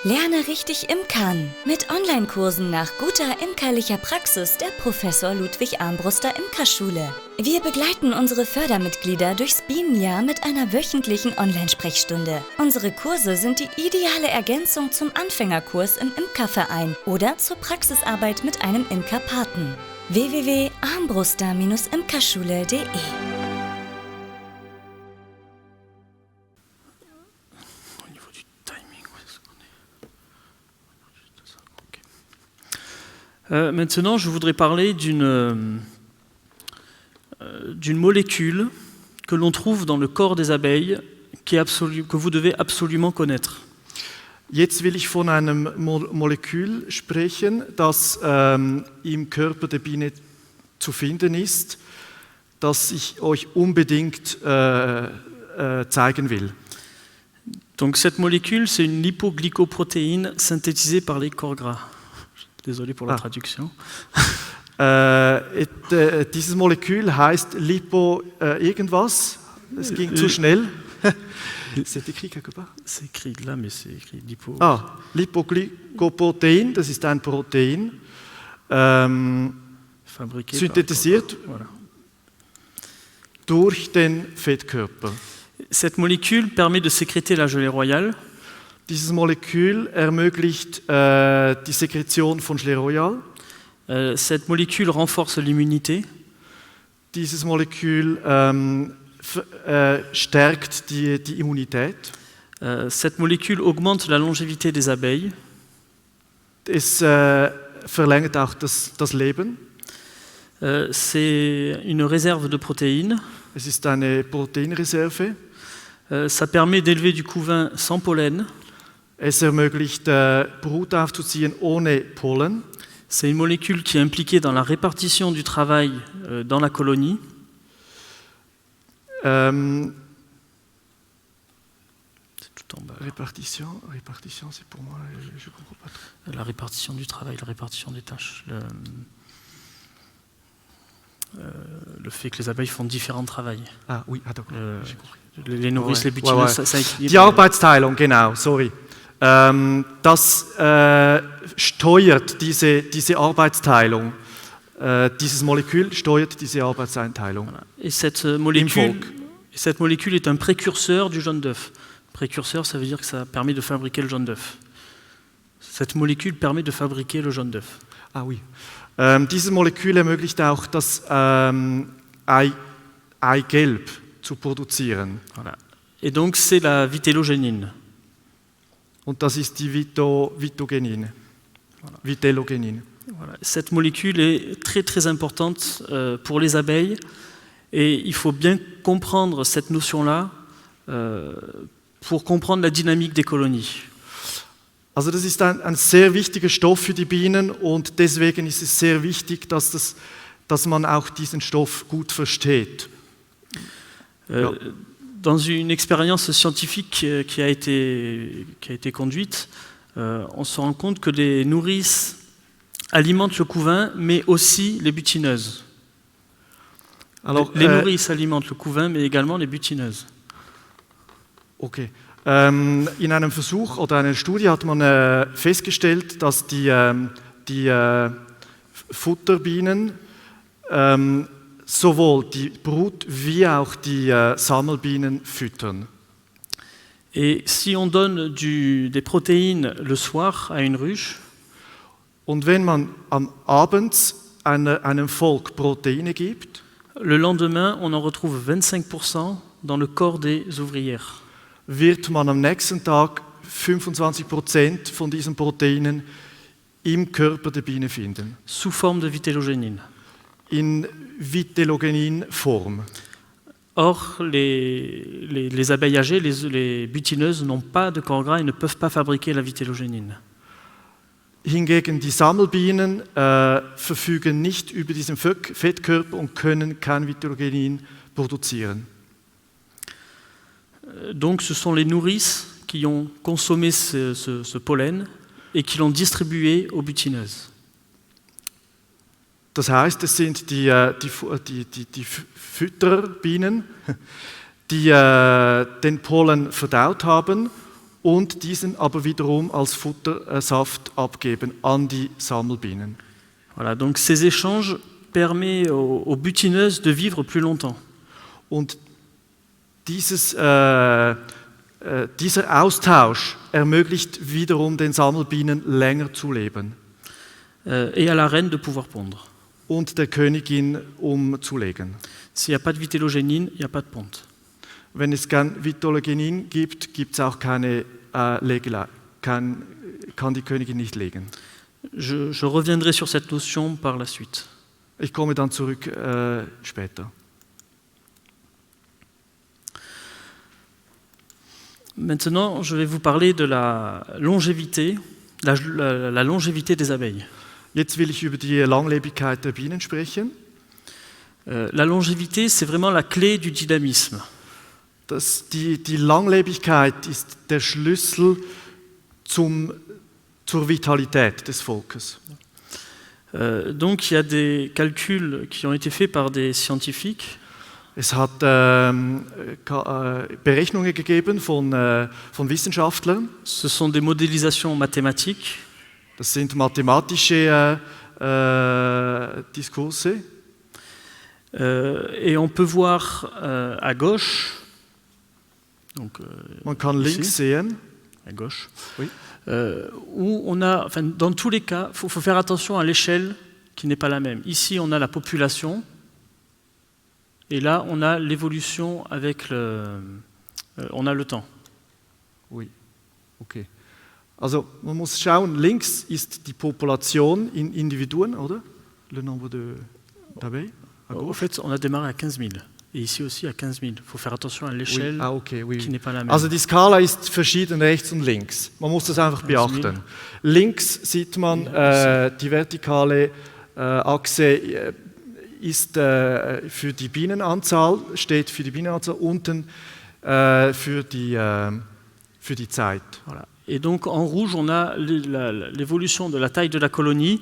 Lerne richtig imkern mit Online-Kursen nach guter imkerlicher Praxis der Professor Ludwig Armbruster Imkerschule. Wir begleiten unsere Fördermitglieder durchs Bienenjahr mit einer wöchentlichen Online-Sprechstunde. Unsere Kurse sind die ideale Ergänzung zum Anfängerkurs im Imkerverein oder zur Praxisarbeit mit einem Imkerpaten. www.armbruster-imkerschule.de Maintenant, je voudrais parler d'une molécule que l'on trouve dans le corps des abeilles que vous devez absolument connaître. Jetzt will ich von einem Molekül sprechen, das im Körper der Biene zu finden ist, das ich euch unbedingt zeigen will. Donc cette molécule, c'est une lipoglycoprotéine synthétisée par les corps gras. Désolé pour la traduction. Dieses Molekül heißt Lipo irgendwas. Es ging zu schnell. C'est écrit quelque part? C'est écrit là, mais c'est écrit lipo. Lipoglycoprotein, das ist ein Protein, synthetisiert durch den Fettkörper. Cette molécule permet de sécréter la gelée royale. Dieses Molekül ermöglicht die Sekretion von Gelée Royale. Cette molécule renforce l'immunité. Dieses Molekül stärkt die Immunität. Cette molécule augmente la longévité des abeilles. Es verlängert auch das Leben. C'est une réserve de protéines. Es ist eine Proteinreserve. Ça permet d'élever du couvain sans pollen. Es ermöglicht Brut aufzuziehen ohne Pollen. C'est une molécule qui est impliquée dans la répartition du travail dans la colonie. C'est tout en bas. Répartition, c'est pour moi, je comprends pas trop. La répartition du travail, la répartition des tâches. Le fait que les abeilles font différents travails. Ah oui, d'accord, j'ai compris. Les nourrices, les butineuses, ça équilibre. Die Arbeitsteilung, genau, sorry. Das steuert diese Arbeitsteilung. Dieses Molekül steuert diese Arbeitsteilung. Voilà. Et cette molécule est un précurseur du jaune d'œuf. Précurseur, ça veut dire que ça permet de fabriquer le jaune d'œuf. Cette molécule permet de fabriquer le jaune d'œuf. Ah oui. Dieses Molekül ermöglicht auch das Eigelb zu produzieren. Voilà. Et donc c'est la vitellogénine. Und das ist die Vitellogenine. Voilà. Vitellogenine. Voilà. Cette molécule est très très importante pour les abeilles et il faut bien comprendre cette notion-là pour comprendre la dynamique des colonies. Also das ist ein sehr wichtiger Stoff für die Bienen und deswegen ist es sehr wichtig, dass man auch diesen Stoff gut versteht. Dans une expérience scientifique qui a été conduite, on se rend compte que les nourrices alimentent le couvain, mais aussi les butineuses. Alors, les nourrices alimentent le couvain, mais également les butineuses. Okay. In einem Versuch oder einer Studie hat man festgestellt, dass die Futterbienen sowohl die Brut wie auch die Sammelbienen füttern. Et si on donne des protéines le soir à une ruche, und wenn man am Abend einem Volk Proteine gibt, le lendemain on en retrouve 25% dans le corps des ouvrières. Wird man am nächsten Tag 25% von diesen Proteinen im Körper der Biene finden. Sous forme de vitellogénine. In Vitellogenin-Form. Or, les abeilles âgées, les butineuses, n'ont pas de corps gras et ne peuvent pas fabriquer la vitellogénine. Hingegen die Sammelbienen verfügen nicht über diesen Fettkörper und können kein Vitellogenin produzieren. Donc ce sont les nourrices qui ont consommé ce pollen et qui l'ont distribué aux butineuses. Das heißt, es sind die Füttererbienen, die den Pollen verdaut haben und diesen aber wiederum als Futtersaft abgeben an die Sammelbienen. Voilà, donc ces échanges permettent aux butineuses de vivre plus longtemps. Und dieser Austausch ermöglicht wiederum den Sammelbienen länger zu leben Et à la reine de pouvoir pondre. und der Königin umzulegen. S'il n'y a pas de vitellogénine, il n'y a pas de ponte. Wenn es kein Vitellogenin gibt, gibt es auch keine kann die Königin nicht legen. Je reviendrai sur cette notion par la suite. Ich komme dann zurück später. Maintenant, je vais vous parler de la longévité, la longévité des abeilles. Jetzt will ich über die Langlebigkeit der Bienen sprechen. La longévité, c'est vraiment la clé du dynamisme. Die Langlebigkeit ist der Schlüssel zur Vitalität des Volkes. Donc il y a des calculs qui ont été faits par des scientifiques. Es hat Berechnungen gegeben von Wissenschaftlern. Ce sont des modélisations mathématiques. Das sind mathematische Diskurse. Et on peut voir à gauche, donc, Man kann ici, links sehen, à gauche, Oui. Où on a, enfin, dans tous les cas, il faut faire attention à l'échelle qui n'est pas la même. Ici, on a la population, et là, on a l'évolution avec on a le temps. Oui, okay. Also man muss schauen, links ist die Population in Individuen, oder? Le nombre d'abeilles. En fait, on a démarré à 15 000, et ici aussi à 15 000. Il faut faire attention à l'échelle Oui. qui n'est pas la même. Also die Skala ist verschieden rechts und links. Man muss das einfach beachten. Links sieht man die vertikale Achse ist für die Bienenanzahl, steht für die Bienenanzahl, unten für die Zeit. Voilà. Et donc en rouge, on a l'évolution de la taille de la colonie,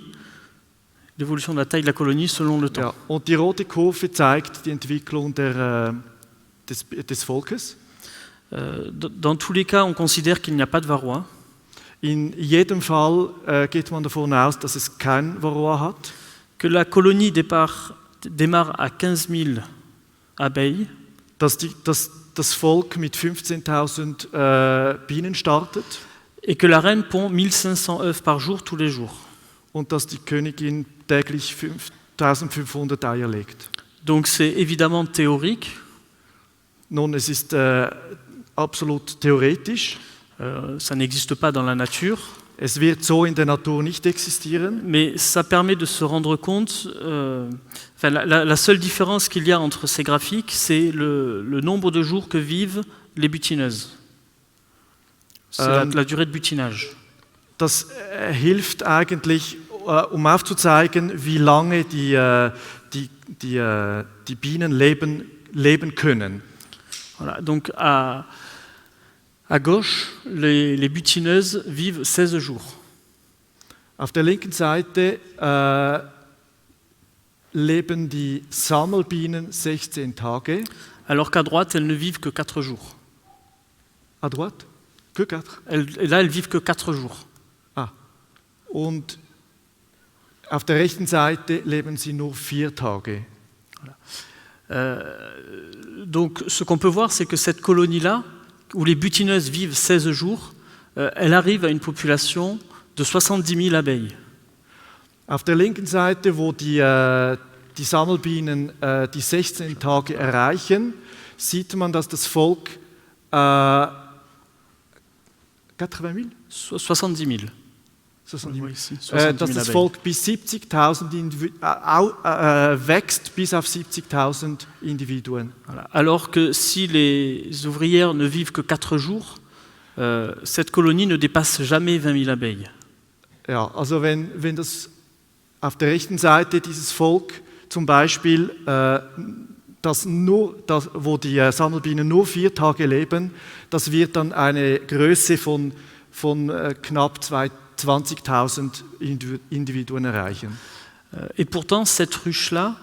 l'évolution de la taille de la colonie selon le temps. Ja, und die rote Kurve zeigt die Entwicklung des Volkes. Dans tous les cas, on considère qu'il n'y a pas de varroa. In jedem Fall geht man davon aus, dass es kein Varroa hat. Que la colonie démarre à 15 000 abeilles. Dass das Volk mit 15.000 Bienen startet. Et que la reine pond 1500 œufs par jour tous les jours. Und dass die Königin täglich 5.500 Eier legt. Donc c'est évidemment théorique. Nun, es ist absolut theoretisch. Ça n'existe pas dans la nature. Es wird so in der Natur nicht existieren. Mais ça permet de se rendre compte. La seule différence qu'il y a entre ces graphiques, c'est le nombre de jours que vivent les butineuses. C'est la durée de butinage. Das hilft eigentlich, um aufzuzeigen, wie lange die Bienen leben können. Voilà, donc à gauche, les butineuses vivent 16 jours. Auf der linken Seite leben die Sammelbienen 16 Tage. Alors qu'à droite, elles ne vivent que 4 jours. À droite? Que 4? Et là, elles vivent que 4 jours. Und auf der rechten Seite leben sie nur 4 Tage. Voilà. Donc, ce qu'on peut voir, c'est que cette colonie-là, où les butineuses vivent 16 jours, elle arrive à une population de 70 000 abeilles. Auf der linken Seite, wo die Sammelbienen die 16 Tage erreichen, sieht man, dass das Volk 80 000? 70 000. Dass das Volk bis 70.000 wächst, bis auf 70.000 Individuen. Voilà. Alors que si les ouvrières ne vivent que 4 jours, cette colonie ne dépasse jamais 20 000 abeilles. Ja, also wenn das auf der rechten Seite dieses Volk zum Beispiel, wo die Sammelbienen nur 4 Tage leben, das wird dann eine Größe von knapp 20.000 Individuen erreichen. Et pourtant, cette ruche-là,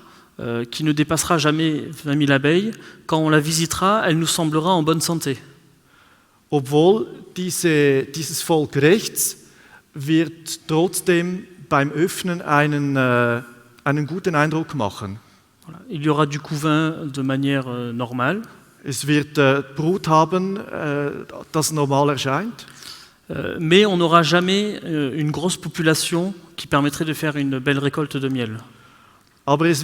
qui ne dépassera jamais 20 000 abeilles, quand on la visitera, elle nous semblera en bonne santé. obwohl dieses Volk rechts wird trotzdem beim Öffnen einen guten Eindruck machen. Voilà. Il y aura du couvain de manière normale. Es wird Brut haben, das normal erscheint. Mais on n'aura jamais une grosse population qui permettrait de faire une belle récolte de miel. Aber es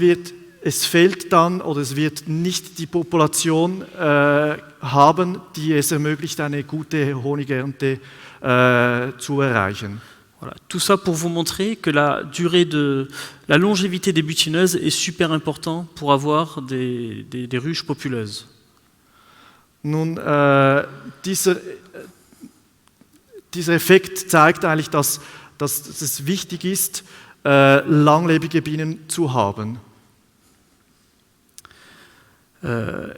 fehlt dann oder es wird nicht die Population haben, die es ermöglicht, eine gute Honigernte zu erreichen. Voilà. Tout ça pour vous montrer que la longévité des butineuses est super important pour avoir des ruches populeuses. Nun, dieser Effekt zeigt eigentlich, dass es wichtig ist, langlebige Bienen zu haben.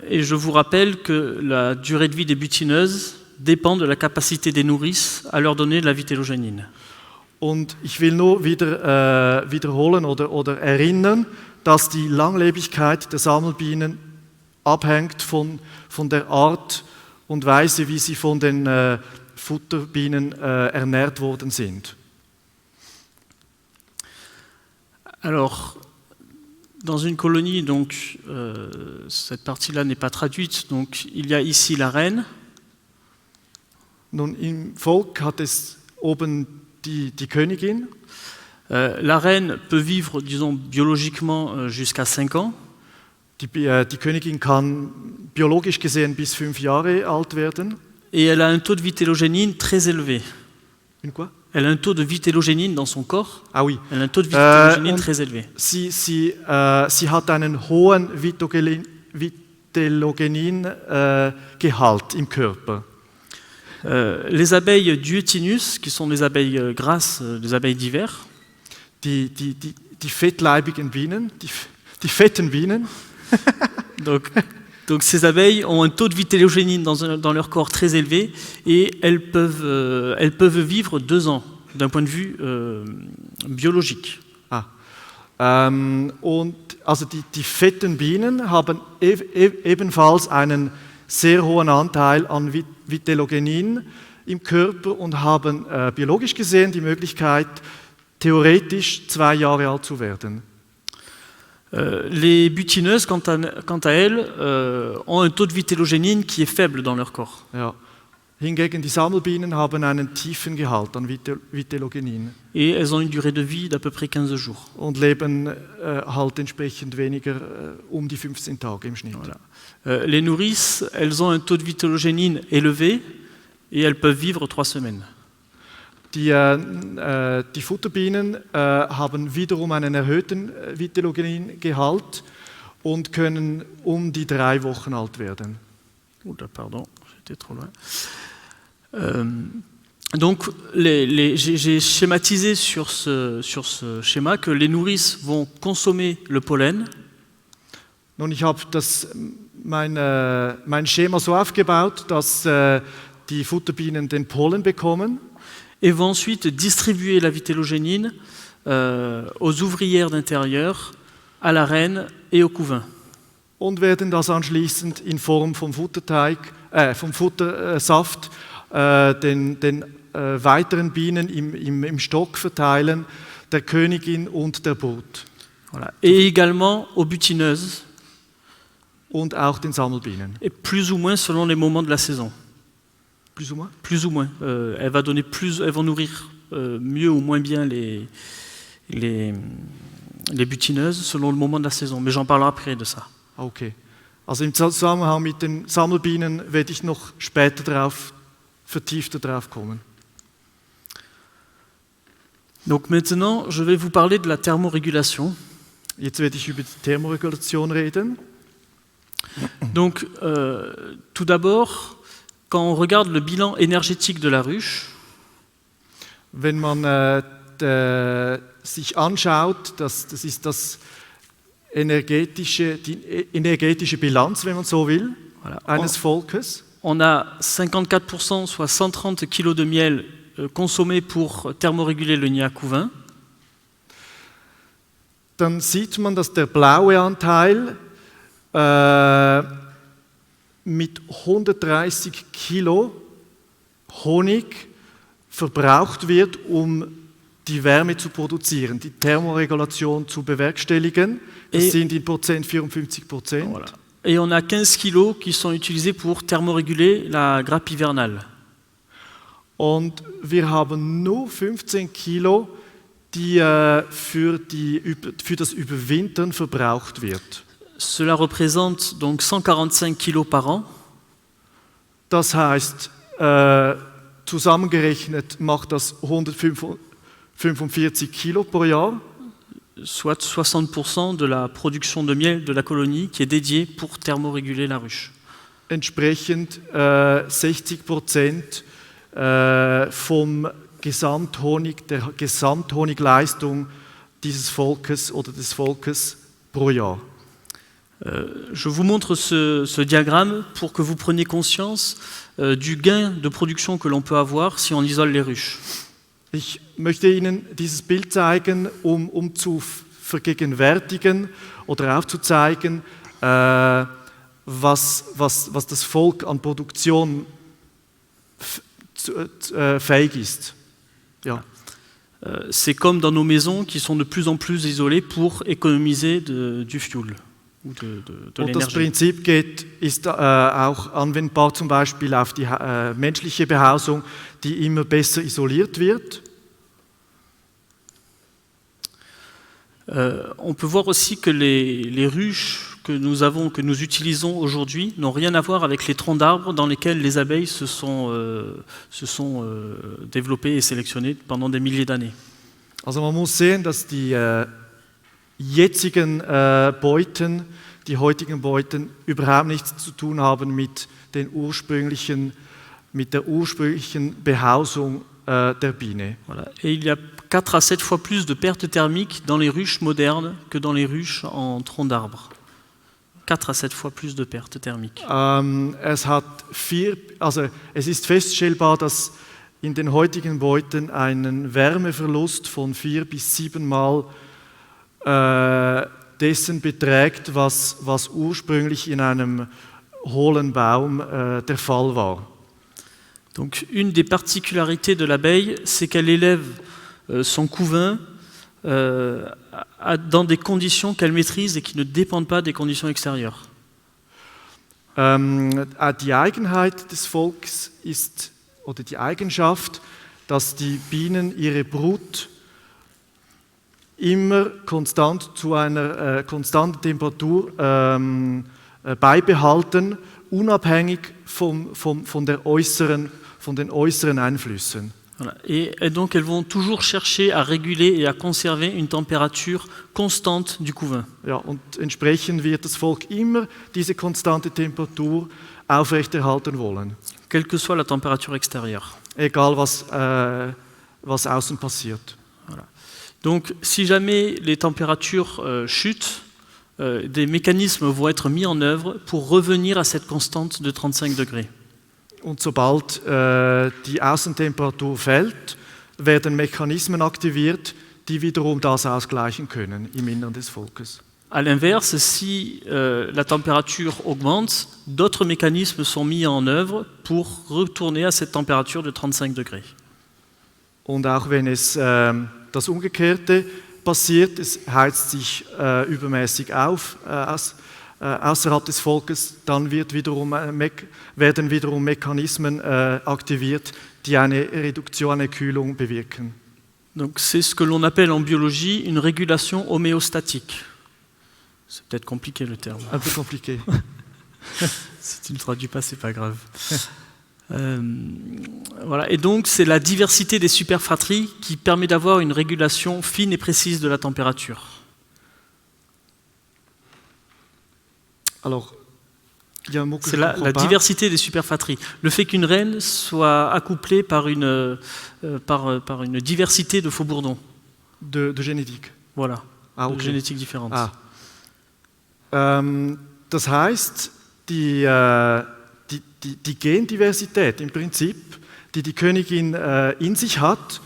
Et je vous rappelle que la durée de vie des butineuses dépend de la capacité des nourrices à leur donner de la vitellogénine. Und ich will nur wiederholen oder erinnern, dass die Langlebigkeit der Sammelbienen abhängt von der Art und Weise, wie sie von den Futterbienen ernährt worden sind. Alors, dans une colonie, donc, cette partie-là n'est pas traduite, donc il y a ici la reine. Nun, im Volk hat es oben die Königin. La reine peut vivre, disons, biologiquement jusqu'à 5 ans. Die Königin kann biologisch gesehen bis 5 Jahre alt werden. Et elle a un taux de vitellogénine très élevé. Une quoi? Elle a un taux de vitellogénine dans son corps. Ah oui. Elle a un taux de vitellogénine très élevé. Sie hat einen hohen Vitellogenin-Gehalt im Körper. Les abeilles Duetinus, qui sont des abeilles grasses, des abeilles d'hiver. Die fettleibigen Bienen, die fetten Bienen. Donc ces abeilles ont un taux de vitellogénine dans leur corps très élevé et elles peuvent vivre 2 ans d'un point de vue biologique. Und also die fetten Bienen haben ebenfalls einen sehr hohen Anteil an Vitellogenin im Körper und haben biologisch gesehen die Möglichkeit, theoretisch 2 Jahre alt zu werden. Les butineuses, quant à elles, ont un taux de vitellogénine qui est faible dans leur corps. Ja. Hingegen die Sammelbienen haben einen tiefen Gehalt an Vitellogenin. Et elles ont une durée de vie d'à peu près 15 jours. Und leben halt entsprechend weniger, die 15 Tage im Schnitt. Voilà. Les nourrices, elles ont un taux de vitellogénine élevé et elles peuvent vivre 3 semaines. Die Futterbienen haben wiederum einen erhöhten Vitellogenin-Gehalt und können die 3 Wochen alt werden. Oula, pardon, j'étais trop loin. Donc, j'ai schématisé sur ce schéma que les nourrices vont consommer le pollen. Nun, ich habe mein Schema so aufgebaut, dass die Futterbienen den Pollen bekommen. Et vont ensuite distribuer la vitellogénine aux ouvrières d'intérieur, à la reine et au couvain. Und werden das anschließend in Form vom Futtersaft den weiteren Bienen im Stock verteilen, der Königin und der Brut. Voilà. Et également aux butineuses. Und auch den Sammelbienen. Et plus ou moins selon les moments de la saison. Plus ou moins? Plus ou moins. Elles vont nourrir mieux ou moins bien les butineuses selon le moment de la saison. Mais j'en parlerai après de ça. Okay. Also im Zusammenhang mit den Sammelbienen werde ich noch später vertiefter drauf kommen. Donc maintenant, je vais vous parler de la thermorégulation. Jetzt werde ich über die Thermoregulation reden. Donc, tout d'abord, quand on regarde le bilan énergétique de la ruche, wenn man sich anschaut, das ist die energetische Bilanz, wenn man so will, voilà, eines Volkes. On a 54%, soit 130 kg de miel consommés pour thermoréguler le nid à couvain. Dann sieht man, dass der blaue Anteil mit 130 Kilo Honig verbraucht wird, die Wärme zu produzieren, die Thermoregulation zu bewerkstelligen. Das sind in Prozent 54%. Voilà. Et on a 15 kilos qui sont utilisés pour thermoréguler la grappe hivernale. Und wir haben nur 15 Kilo, die für das Überwintern verbraucht wird. Cela représente donc 145 kilos par an. Das heißt, zusammengerechnet macht das 145 Kilo pro Jahr. Soit 60% de la production de miel de la colonie qui est dédiée pour thermoréguler la ruche. Entsprechend 60% vom Gesamthonig, der Gesamthonigleistung dieses Volkes oder des Volkes pro Jahr. Je vous montre ce diagramme pour que vous preniez conscience du gain de production que l'on peut avoir si on isole les ruches. Ich möchte Ihnen dieses Bild zeigen, um zu vergegenwärtigen oder aufzuzeigen, was das Volk an Produktion fähig ist. Ja. C'est comme dans nos maisons qui sont de plus en plus isolées pour économiser du fuel ou de Und das l'énergie. Prinzip ist auch anwendbar zum Beispiel auf die menschliche Behausung, die immer besser isoliert wird. On peut voir aussi que les ruches que nous utilisons aujourd'hui n'ont rien à voir avec les troncs d'arbres dans lesquels les abeilles se sont développées et sélectionnées pendant des milliers d'années. Also man muss sehen, dass die jetzigen Beuten, die heutigen Beuten überhaupt nichts zu tun haben mit der ursprünglichen Behausung der Biene. Voilà. Et il y a 4 à 7 fois plus de pertes thermiques dans les ruches modernes que dans les ruches en troncs d'arbres. 4 à 7 fois plus de pertes thermiques. Es ist feststellbar, dass in den heutigen Beuten ein Wärmeverlust von 4 bis 7 Mal dessen beträgt, was ursprünglich in einem hohlen Baum der Fall war. Donc une des particularités de l'abeille, c'est qu'elle élève son couvain dans des conditions qu'elle maîtrise et qui ne dépendent pas des conditions extérieures. Die Eigenheit des Volkes ist, oder die Eigenschaft, dass die Bienen ihre Brut immer konstant zu einer konstanten Temperatur beibehalten, unabhängig von den äußeren Einflüssen. Voilà. Et donc elles vont toujours chercher à réguler et à conserver une température constante du couvain. Ja, und entsprechend wird das Volk immer diese konstante Temperatur aufrechterhalten wollen. Quelle que soit la température extérieure. Egal was außen passiert. Voilà. Donc si jamais les températures chutent, des mécanismes vont être mis en œuvre pour revenir à cette constante de 35 degrés. Und sobald die Außentemperatur fällt, werden Mechanismen aktiviert, die wiederum das ausgleichen können im Innern des Volkes. À l'inverse, si la température augmente, d'autres mécanismes sont mis en œuvre pour retourner à cette température de 35 degrés. Und auch wenn es das Umgekehrte passiert, es heizt sich übermäßig auf außerhalb des Volkes, dann werden wiederum Mechanismen aktiviert, die eine Reduktion, eine Kühlung bewirken. Donc c'est ce que l'on appelle en biologie une régulation homéostatique. C'est peut-être compliqué le terme. Un peu compliqué. Si tu ne le traduis pas, c'est pas grave. Voilà. Et donc c'est la diversité des superfratries qui permet d'avoir une régulation fine et précise de la température. Alors, c'est la diversité des superfratries. Le fait qu'une reine soit accouplée par une diversité de faux-bourdons. De génétique. Voilà, okay. De génétique différente. Das heißt, die Gendiversität im Prinzip, die die Königin in sich hat,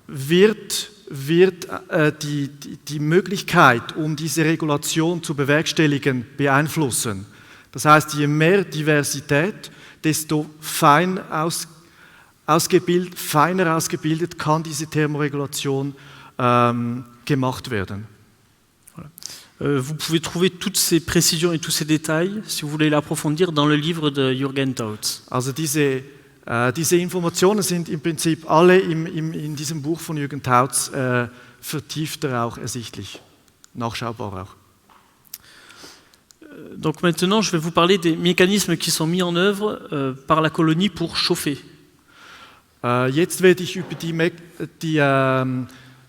wird die Möglichkeit, um diese Regulation zu bewerkstelligen, beeinflussen. Das heißt, je mehr Diversität, desto feiner ausgebildet kann diese Thermoregulation gemacht werden. Vous pouvez trouver toutes ces précisions et tous ces détails, si vous voulez l'approfondir, dans le livre de Jürgen Tautz. Also diese Informationen sind im Prinzip alle in diesem Buch von Jürgen Tautz vertiefter auch ersichtlich, nachschaubar auch. Donc maintenant, je vais vous parler des mécanismes qui sont mis en œuvre par la colonie pour chauffer. Jetzt werde ich über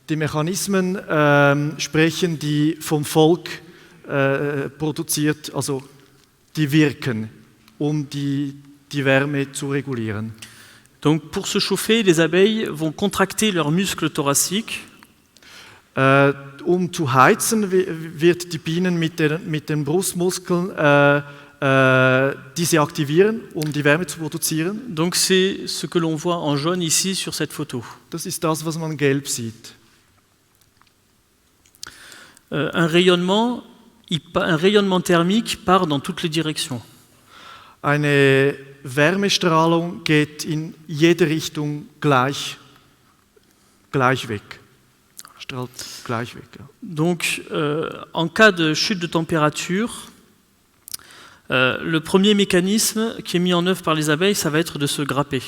die Mechanismen sprechen, die vom Volk produziert, also die wirken, die Wärme zu regulieren. Donc pour se chauffer, les abeilles vont contracter leurs muscles thoraciques. Zu heizen wird die Bienen mit den Brustmuskeln diese aktivieren, die Wärme zu produzieren. Donc c'est ce que l'on voit en jaune ici sur cette photo. Das ist das, was man gelb sieht. Un rayonnement thermique part dans toutes les directions. Eine Wärmestrahlung geht in jede Richtung gleich weg. Strahlt gleich weg. Ja. Donc, en cas de chute de température, le premier mécanisme qui est mis en œuvre par les abeilles, ça va être de se grapper.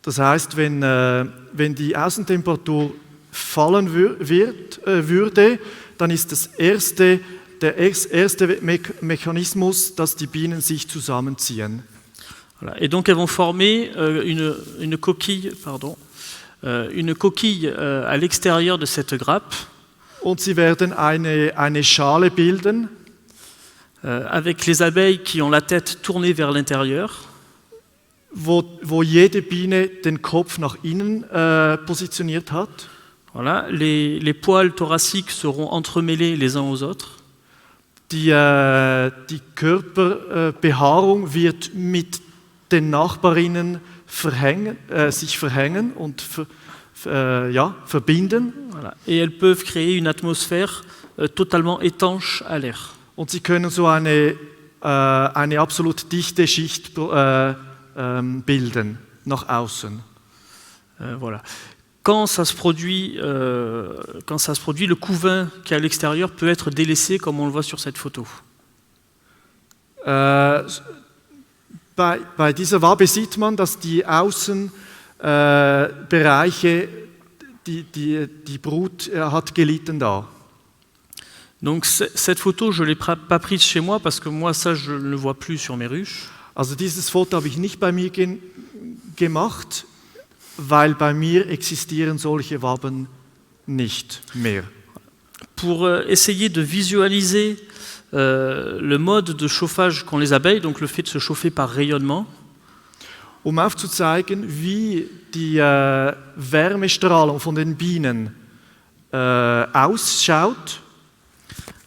Das heißt, wenn die Außentemperatur fallen würde, dann ist der erste Mechanismus, dass die Bienen sich zusammenziehen. Voilà. Et donc elles vont former une coquille, à l'extérieur de cette grappe. Und sie werden eine Schale bilden. Avec les abeilles qui ont la tête tournée vers l'intérieur. Wo jede Biene den Kopf nach innen positioniert hat. Voilà, les poils thoraciques seront entremêlés les uns aux autres. Die Körperbehaarung wird mit den Nachbarinnen sich verhängen und verbinden. Voilà. Et elles peuvent créer une atmosphère totalement étanche à l'air. Und sie können so eine absolut dichte Schicht bilden nach außen. Voilà. Quand ça se produit, le couvain qui est à l'extérieur peut être délaissé, comme on le voit sur cette photo. Bei dieser Wabe sieht man, dass die Außenbereiche, die Brut hat gelitten da. Donc cette photo, je ne l'ai pas prise chez moi parce que moi, ça, je ne le vois plus sur mes ruches. Also dieses Foto habe ich nicht bei mir gemacht, weil bei mir existieren solche Waben nicht mehr. Pour essayer de visualiser le mode de chauffage qu'ont les abeilles, donc le fait de se chauffer par rayonnement. Aufzuzeigen, wie die Wärmestrahlung von den Bienen ausschaut.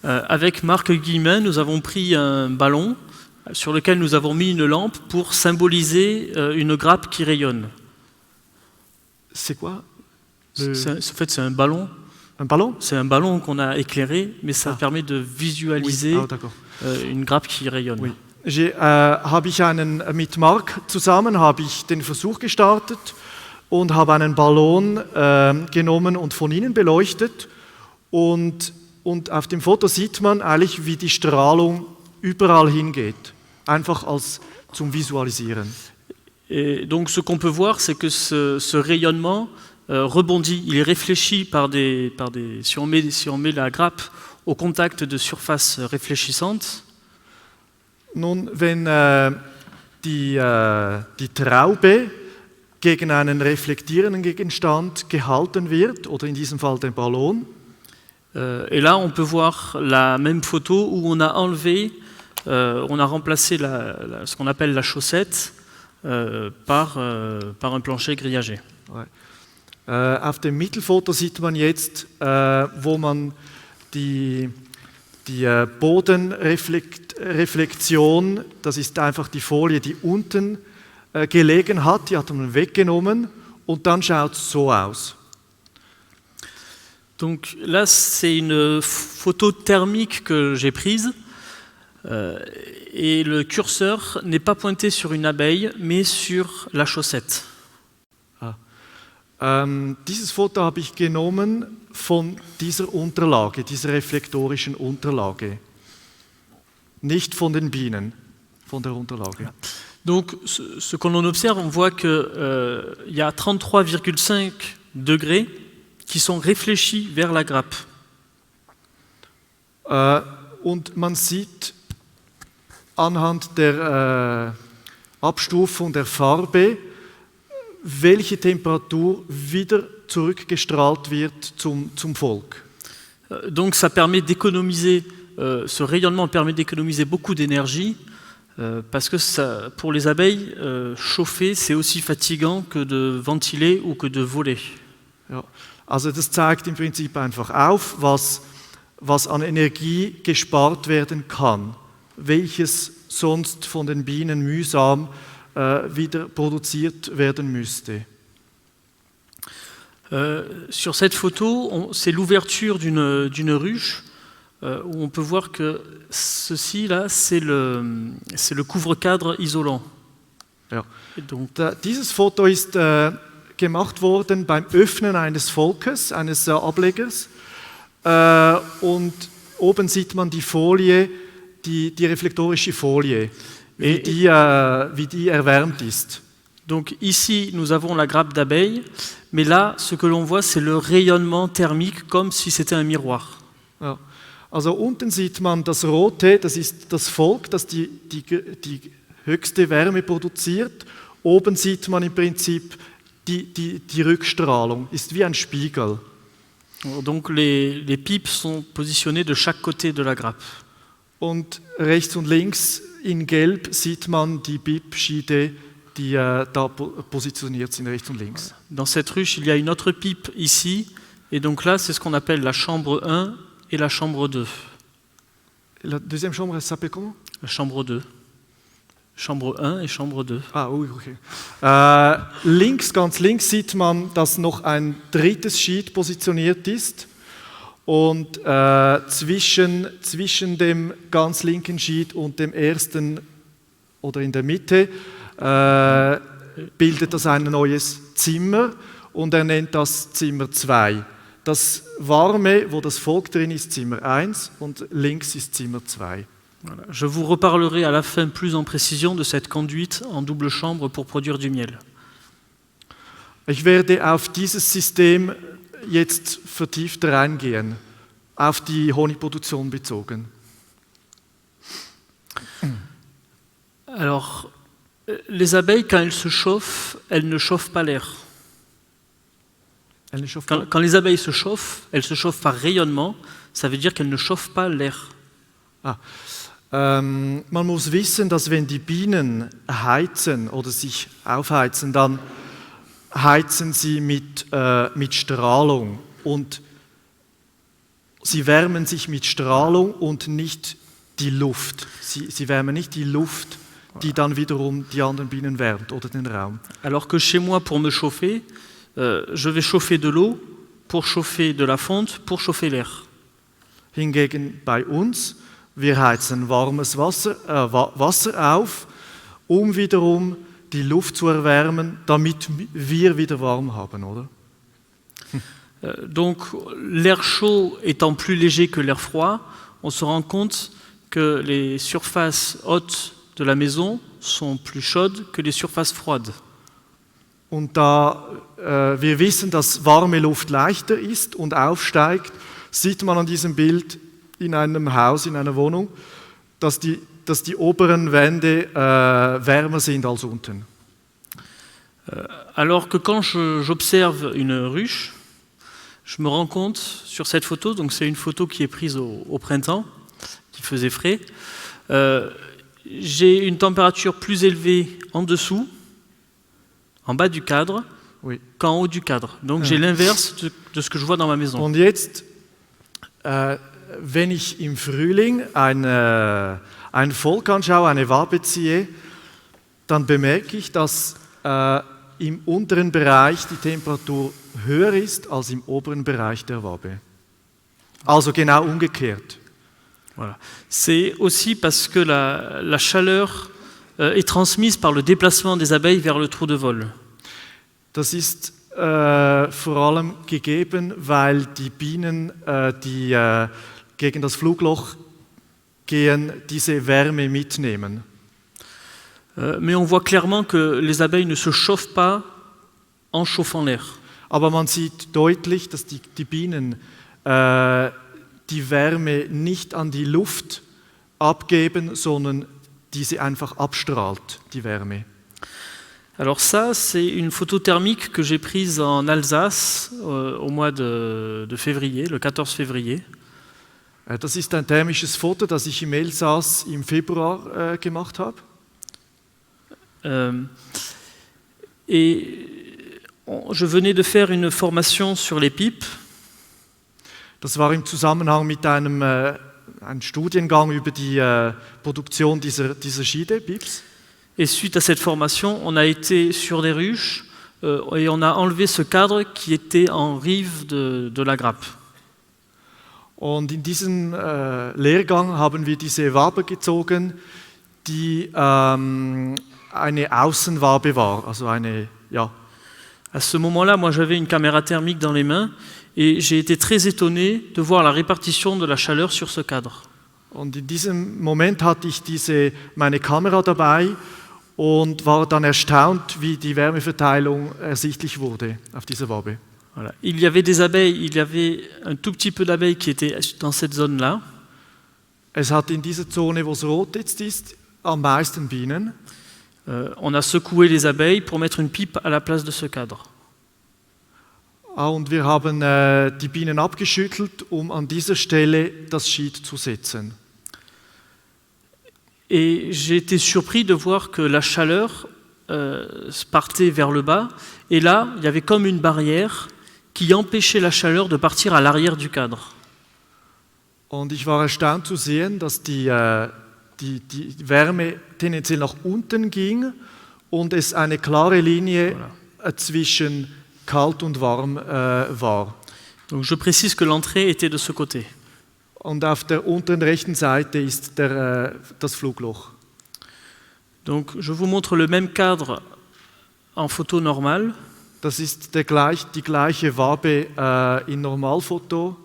Avec Marc Guillemin, nous avons pris un ballon sur lequel nous avons mis une lampe pour symboliser une grappe qui rayonne. C'est quoi En fait, c'est un ballon. Un ballon? C'est un ballon qu'on a éclairé, mais ça permet de visualiser une grappe qui rayonne. Oui. Mit Marc zusammen habe ich den Versuch gestartet und habe einen Ballon genommen und von innen beleuchtet. Und auf dem Foto sieht man eigentlich, wie die Strahlung überall hingeht. Einfach zum Visualisieren. Et donc ce qu'on peut voir, c'est que ce rayonnement rebondit, il est réfléchi si on met la grappe au contact de surfaces réfléchissantes. Nun, wenn die Traube gegen einen reflektierenden Gegenstand gehalten wird, oder in diesem Fall den Ballon. Et là, on peut voir la même photo où on a enlevé, on a remplacé ce qu'on appelle la chaussette par un plancher grillagé. Ouais. Auf dem Mittelfoto sieht man jetzt, wo man die Bodenreflexion, das ist einfach die Folie, die unten gelegen hat, die hat man weggenommen und dann schaut es so aus. Donc là, c'est une photo thermique que j'ai prise. Et le curseur n'est pas pointé sur une abeille, mais sur la chaussette. Dieses Foto habe ich genommen von dieser Unterlage, dieser reflektorischen Unterlage. Nicht von den Bienen, von der Unterlage. Donc, ce que l'on observe, on voit qu'il y a 33,5 degrés qui sont réfléchis vers la grappe. Und man sieht anhand der Abstufung der Farbe, welche Temperatur wieder zurückgestrahlt wird zum Volk. Donc, ça permet d'économiser, ce rayonnement permet d'économiser beaucoup d'énergie. Parce que ça, pour les abeilles, chauffer, c'est aussi fatigant que de ventiler ou que de voler. Ja, also das zeigt im Prinzip einfach auf, was an Energie gespart werden kann, welches sonst von den Bienen mühsam wieder produziert werden müsste. Sur cette photo, c'est l'ouverture d'une ruche. Où on peut voir que ceci là, c'est le couvre-cadre isolant. Ja. Donc, dieses Foto ist gemacht worden beim Öffnen eines Volkes, eines Ablegers. Und oben sieht man die Folie, die reflektorische Folie, wie die erwärmt ist. Donc ici, nous avons la grappe d'abeille, mais là, ce que l'on voit, c'est le rayonnement thermique, comme si c'était un miroir. Ja. Also unten sieht man das Rote, das ist das Volk, das die höchste Wärme produziert. Oben sieht man im Prinzip die Rückstrahlung, ist wie ein Spiegel. Donc les pipes sont positionnées de chaque côté de la grappe. Und rechts und links in Gelb sieht man die Pipschiede, die da positioniert sind, rechts und links. Dans cette ruche, il y a une autre pipe ici, et donc là, c'est ce qu'on appelle la chambre 1 et la chambre 2. La deuxième chambre, elle s'appelle comment? La chambre 2. Chambre 1 et chambre 2. Ah, okay. Links, ganz links sieht man, dass noch ein drittes Sheet positioniert ist. Und zwischen dem ganz linken Sheet und dem ersten oder in der Mitte bildet das ein neues Zimmer und er nennt das Zimmer 2. Das warme, wo das Volk drin ist, Zimmer 1 und links ist Zimmer 2. Voilà. Je vous reparlerai à la fin plus en précision de cette conduite en double chambre pour produire du miel. Ich werde auf dieses System jetzt vertiefter eingehen, auf die Honigproduktion bezogen. Alors, les abeilles, quand elles se chauffent, elles ne chauffent pas l'air. Quand les abeilles se chauffent, elles se chauffent par rayonnement, ça veut dire qu'elles ne chauffent pas l'air. Man muss wissen, dass wenn die Bienen heizen oder sich aufheizen, dann heizen sie mit Strahlung und sie wärmen sich mit Strahlung und nicht die Luft. Sie wärmen nicht die Luft, die dann wiederum die anderen Bienen wärmt oder den Raum. Alors que chez moi, pour me chauffer, je vais chauffer de l'eau pour chauffer de la fonte, pour chauffer l'air. Hingegen bei uns, wir heizen warmes Wasser auf, wiederum die Luft zu erwärmen, damit wir wieder warm haben, oder? Donc l'air chaud étant plus léger que l'air froid, on se rend compte que les surfaces hautes de la maison sont plus chaudes que les surfaces froides. Und da wir wissen, dass warme Luft leichter ist und aufsteigt, sieht man an diesem Bild in einem Haus, in einer Wohnung, dass die oberen Wände wärmer sind als unten. Alors que quand j'observe une ruche, je me rends compte sur cette photo, donc c'est une photo qui est prise au printemps, qui faisait frais, j'ai une température plus élevée en dessous, en bas du cadre, oui, qu'en haut du cadre. Donc j'ai l'inverse de ce que je vois dans ma maison. Und jetzt, wenn ich im Frühling ein Volk anschaue, eine Wabe ziehe, dann bemerke ich, dass im unteren Bereich die Temperatur höher ist als im oberen Bereich der Wabe. Also genau umgekehrt. Voilà. C'est aussi parce que la chaleur est transmise par le déplacement des abeilles vers le trou de vol. Das ist vor allem gegeben, weil die Bienen, die gegen das Flugloch gehen, diese Wärme mitnehmen. Mais on voit clairement que les abeilles ne se chauffent pas en chauffant l'air. Aber man sieht deutlich, dass die Bienen die Wärme nicht an die Luft abgeben, sondern diese einfach abstrahlt, die Wärme. Alors ça, c'est une photo thermique que j'ai prise en Alsace au mois de février, le 14 février. Das ist ein thermisches Foto, das ich im Elsass im Februar gemacht habe. Je venais de faire une formation sur les pipes. Das war im Zusammenhang mit einem Studiengang über die Produktion dieser Schiede, Pips. Et suite à cette formation, on a été sur des ruches et on a enlevé ce cadre qui était en rive de la grappe. Und in diesem Lehrgang haben wir diese Wabe gezogen, die eine Außenwabe war, also eine, ja. À ce moment-là, moi j'avais une caméra thermique dans les mains et j'ai été très étonné de voir la répartition de la chaleur sur ce cadre. Und in diesem Moment hatte ich meine Kamera dabei und war dann erstaunt, wie die Wärmeverteilung ersichtlich wurde auf dieser Wabe. Voilà. Il y avait des abeilles, il y avait un tout petit peu d'abeilles qui étaient dans cette zone-là. Es hat in dieser Zone, wo es rot jetzt ist, am meisten Bienen. On a secoué les abeilles pour mettre une pipe à la place de ce cadre. Und wir haben die Bienen abgeschüttelt, um an dieser Stelle das Schied zu setzen. Et j'ai été surpris de voir que la chaleur partait vers le bas. Et là, il y avait comme une barrière qui empêchait la chaleur de partir à l'arrière du cadre. Und ich war erstaunt zu sehen, dass die Wärme tendenziell nach unten ging und es eine klare Linie zwischen kalt und warm war. Donc je précise que l'entrée était de ce côté. Und auf der unteren rechten Seite ist das Flugloch. Donc je vous montre le même cadre en photo normale. Das ist die gleiche Wabe in Normalfoto.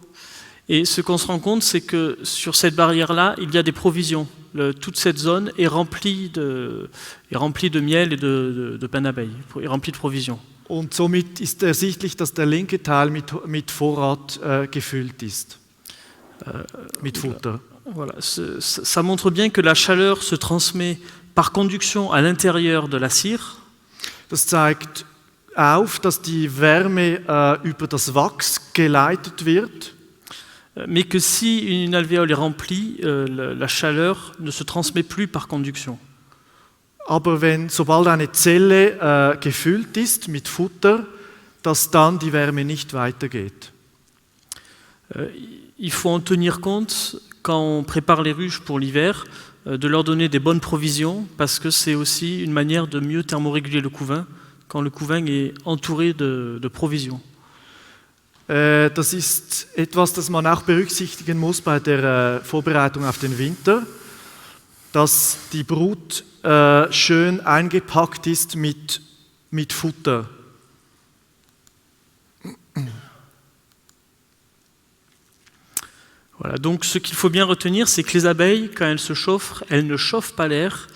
Et ce qu'on se rend compte, c'est que sur cette barrière-là, il y a des provisions. Toute cette zone est remplie de miel et de pain d'abeille, est remplie de provisions. Und somit ist ersichtlich, dass der linke Teil mit Vorrat gefüllt ist, mit Futter. Voilà. Ça montre bien que la chaleur se transmet par conduction à l'intérieur de la cire. Das zeigt auf, dass die Wärme über das Wachs geleitet wird. Mais que si une alvéole est remplie, la chaleur ne se transmet plus par conduction. Aber sobald eine Zelle gefüllt ist mit Futter, dass dann die Wärme nicht weitergeht. Il faut en tenir compte quand on prépare les ruches pour l'hiver, de leur donner des bonnes provisions, parce que c'est aussi une manière de mieux thermoréguler le couvain quand le couvain est entouré de provisions. Das ist etwas, das man auch berücksichtigen muss bei der Vorbereitung auf den Winter, dass die Brut schön eingepackt ist mit Futter. Voilà, donc ce qu'il faut bien retenir, c'est que les abeilles, quand elles se chauffent, elles ne chauffent pas l'air,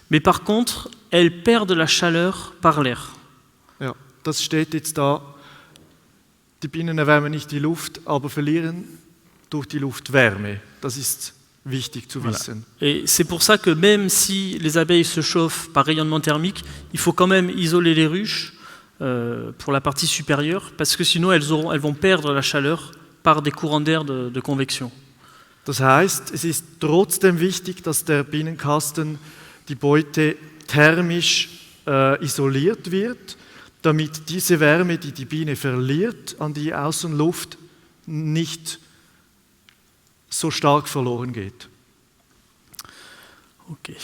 mais par contre, elles perdent la chaleur par l'air. Ja, das steht jetzt da. Die Bienen erwärmen nicht die Luft, aber verlieren durch die Luft Wärme. Das ist wichtig zu wissen. Et c'est pour ça que même si les abeilles se chauffent par rayonnement thermique, il faut quand même isoler les ruches pour la partie supérieure, parce que sinon elles vont perdre la chaleur par des courants d'air de convection. Das heißt, es ist trotzdem wichtig, dass der Bienenkasten, die Beute thermisch isoliert wird, damit diese Wärme, die die Biene verliert an die Außenluft, nicht so stark verloren geht. Ok.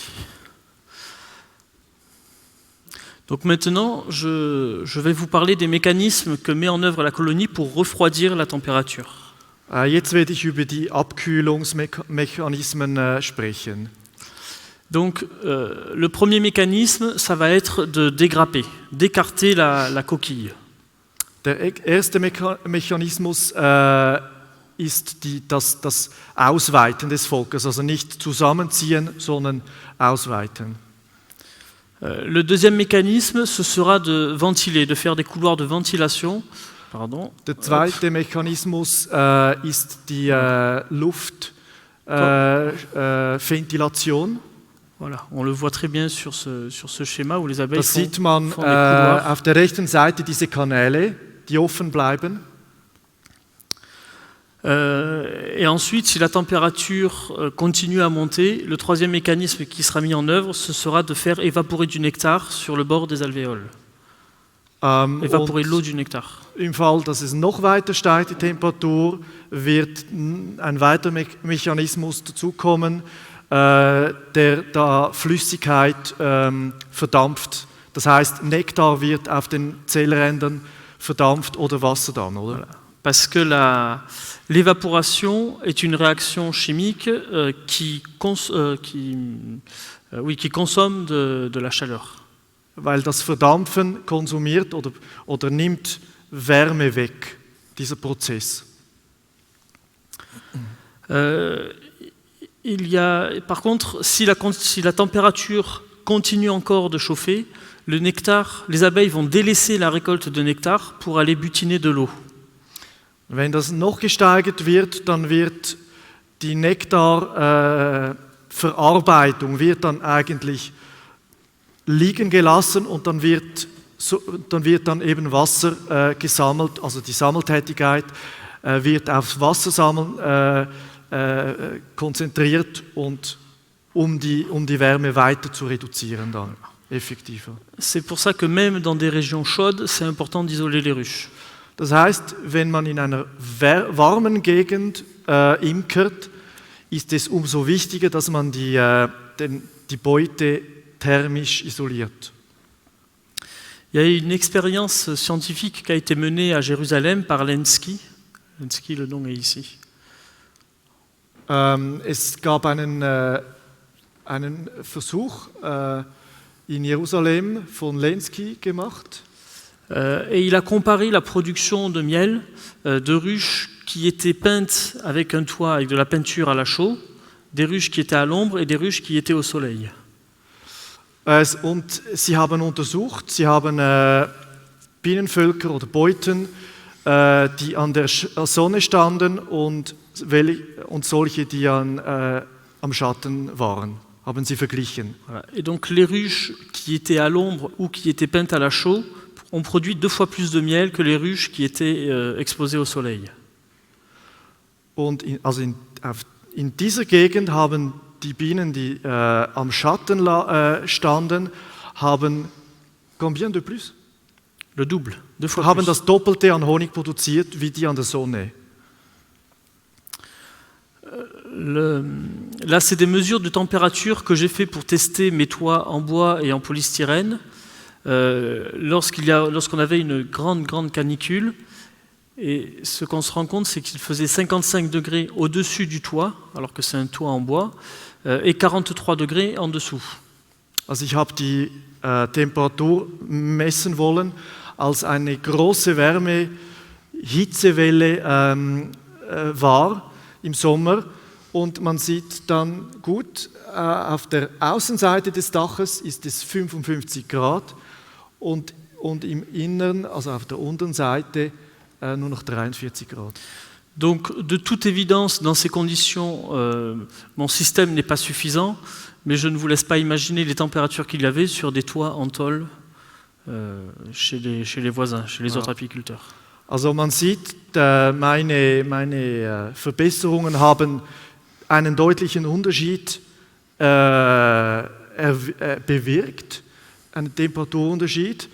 Donc maintenant, je vais vous parler des mécanismes que met en œuvre la colonie pour refroidir la température. Jetzt werde ich über die Abkühlungsmechanismen sprechen. Donc, le premier mécanisme, ça va être de dégrapper, d'écarter la coquille. Der erste Mechanismus ist das Ausweiten des Volkes, also nicht zusammenziehen, sondern ausweiten. Le deuxième mécanisme, ce sera de ventiler, de faire des couloirs de ventilation. Pardon. Der zweite Mechanismus ist die Luftventilation. Voilà, on le voit très bien sur ce schéma où les abeilles Das sieht man font des couloirs. auf der rechten Seite diese Kanäle, die offen bleiben. Et ensuite, si la température continue à monter, le troisième mécanisme qui sera mis en œuvre, ce sera de faire évaporer du nectar sur le bord des alvéoles. Évaporer l'eau du nectar. Im Fall, dass es noch weiter steigt, die Temperatur, wird ein weiterer Mechanismus dazukommen, der da Flüssigkeit verdampft. Das heißt, Nektar wird auf den Zellrändern verdampft oder Wasserdampf, oder? Voilà. Parce que l'évaporation est une réaction chimique qui consomme de la chaleur. Weil das Verdampfen konsumiert oder nimmt Wärme weg, dieser Prozess. Par contre, si la température continue encore de chauffer, le nectar, les abeilles vont délaisser la récolte de nectar pour aller butiner de l'eau. Wenn das noch gesteigert wird, dann wird die Nektarverarbeitung wird dann eigentlich liegen gelassen und dann wird dann eben Wasser gesammelt, also die Sammeltätigkeit wird aufs Wassersammeln konzentriert und um die Wärme weiter zu reduzieren dann effektiver. C'est pour ça que même dans des régions chaudes, c'est important d'isoler les ruches. Das heißt, wenn man in einer warmen Gegend imkert, ist es umso wichtiger, dass man die Beute thermisch isoliert. Il y a une expérience scientifique qui a été menée à Jérusalem par Lenski. Lenski, le nom est ici. Es gab einen Versuch in Jerusalem von Lenski gemacht. Et il a comparé la production de miel de ruches qui étaient peintes avec un toit, avec de la peinture à la chaux, des ruches qui étaient à l'ombre et des ruches qui étaient au soleil. Und sie haben untersucht, sie haben Bienenvölker oder Beuten, die an der Sonne standen und solche, die am Schatten waren, haben sie verglichen. Voilà. Et donc les ruches qui étaient à l'ombre ou qui étaient peintes à la chaux ont produit 2 fois plus de miel que les ruches qui étaient exposées au soleil. Und in dieser Gegend haben die Bienen, die am Schatten standen, haben combien de plus? Le double, 2 fois haben plus. Das Doppelte an Honig produziert wie die an der Sonne. Là, c'est des mesures de température que j'ai fait pour tester mes toits en bois et en polystyrène. Lorsqu'on avait une grande canicule, et ce qu'on se rend compte, c'est qu'il faisait 55 degrés au-dessus du toit, alors que c'est un toit en bois, et 43 degrés en dessous. Also ich habe die Temperatur messen wollen, als eine große Hitzewelle war im Sommer. Und man sieht dann gut, auf der Außenseite des Daches ist es 55 Grad und im Innern, also auf der unteren Seite, nur noch 43 Grad. Donc, de toute évidence, dans ces conditions, mon système n'est pas suffisant, mais je ne vous laisse pas imaginer les températures qu'il y avait sur des toits en tôle chez les voisins, chez les autres apiculteurs. Also man sieht, meine Verbesserungen haben einen deutlichen Unterschied bewirkt, einen Temperaturunterschied.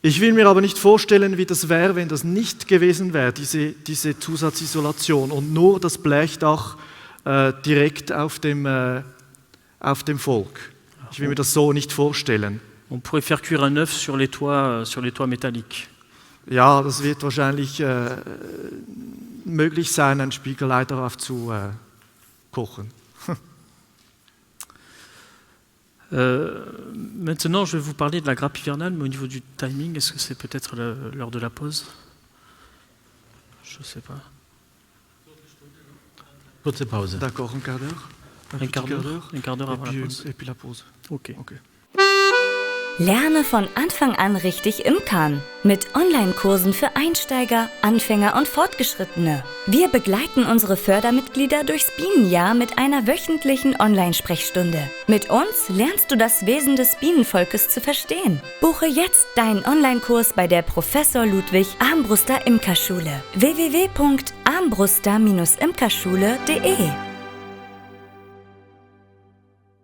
Ich will mir aber nicht vorstellen, wie das wäre, wenn das nicht gewesen wäre, diese Zusatzisolation und nur das Blechdach direkt auf dem Volk. Ich will mir das so nicht vorstellen. On pourrait faire cuire un œuf sur les toits métalliques. Ja, das wird wahrscheinlich möglich sein, ein Spiegelei darauf zu kochen. Maintenant, je vais vous parler de la grappe hivernale, mais au niveau du timing, est-ce que c'est peut-être l'heure de la pause? Je ne sais pas. Kurze Pause. D'accord, un quart d'heure. Un quart d'heure avant la pause. Et puis la pause. Okay. Lerne von Anfang an richtig imkern. Mit Online-Kursen für Einsteiger, Anfänger und Fortgeschrittene. Wir begleiten unsere Fördermitglieder durchs Bienenjahr mit einer wöchentlichen Online-Sprechstunde. Mit uns lernst du das Wesen des Bienenvolkes zu verstehen. Buche jetzt deinen Online-Kurs bei der Professor Ludwig Armbruster Imkerschule. www.armbruster-imkerschule.de